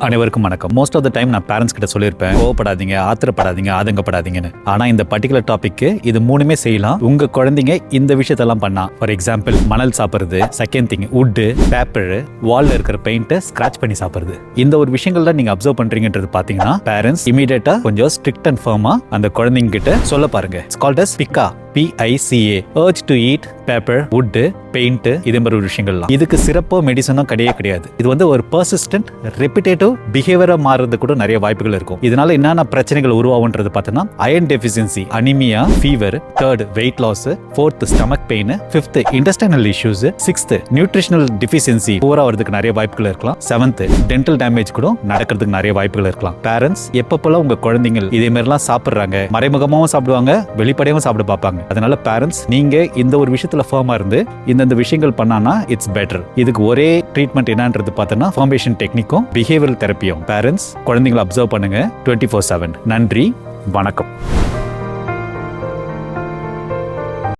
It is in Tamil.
அனைவருக்கும் வணக்கம். மோஸ்ட் ஆஃப் த டைம் நான் பேரண்ட்ஸ் கிட்ட சொல்லியிருப்பேன், கோவப்படாதீங்க, ஆத்திரப்படாதீங்க, ஆதங்கப்படாதீங்கன்னு. ஆனா இந்த பர்டிகுலர் டாபிக்கு இது மூணுமே செய்யலாம். உங்க குழந்தைங்க இந்த விஷயத்தெல்லாம் பண்ணா, ஃபார் எக்ஸாம்பிள் மணல் சாப்பிடுறது, செகண்ட் திங் வுட்டு, பேப்பர், வால்ல இருக்கிற பெயிண்ட் ஸ்கிராச் பண்ணி சாப்பிடுறது, இந்த ஒரு விஷயங்கள்ல நீங்க அப்சர்வ் பண்றீங்கன்றது பாத்தீங்கன்னா பேரண்ட்ஸ் இமீடியட்டா கொஞ்சம் ஸ்ட்ரிக்ட் அண்ட் ஃபர்மா அந்த குழந்தைங்க கிட்ட சொல்ல பாருங்க. It's called as pica, PICA, urge to eat paper, wood, paint, இதே மாதிரி ஒரு விஷயங்கள்லாம். இதுக்கு சிறப்போ மெடிசனும் கிடையாது. இது வந்து ஒரு பர்சிஸ்டன்ட் ரெபிடேட்டிவ் பிஹேவியரா மாறுறது கூட நிறைய வாய்ப்புகள் இருக்கும். இதனால என்னென்ன பிரச்சனைகள் உருவாகுன்றது பார்த்தோம்னா iron deficiency, anaemia, fever, third weight loss, fourth stomach pain, fifth intestinal issues, sixth nutritional deficiency பூரா வரதுக்கு நிறைய வாய்ப்புகள் இருக்கலாம். செவன்த் டென்டல் டேமேஜ் கூட நடக்கிறதுக்கு நிறைய வாய்ப்புகள் இருக்கலாம். பேரண்ட்ஸ் எப்பப்பெல்லாம் உங்க குழந்தைகள் இதே மாதிரிலாம் சாப்பிடுறாங்க, மறைமுகமாகவும் சாப்பிடுவாங்க, வெளிப்படையாகவும் சாப்பிட பார்ப்பாங்க. அதனால பேரண்ட்ஸ் நீங்க இந்த ஒரு விஷயத்துல ஃபர்மா இருந்து இந்த விஷயங்கள் பண்ணானா இட்ஸ் பெட்டர். இதுக்கு ஒரே ட்ரீட்மெண்ட் என்னன்றது பார்த்தோன்னா ஃபார்மேஷன் டெக்னிக்கும் பிஹேவியரல் தெரப்பியும். பேரண்ட்ஸ் குழந்தைங்களை அப்சர்வ் பண்ணுங்க 24/7. நன்றி, வணக்கம்.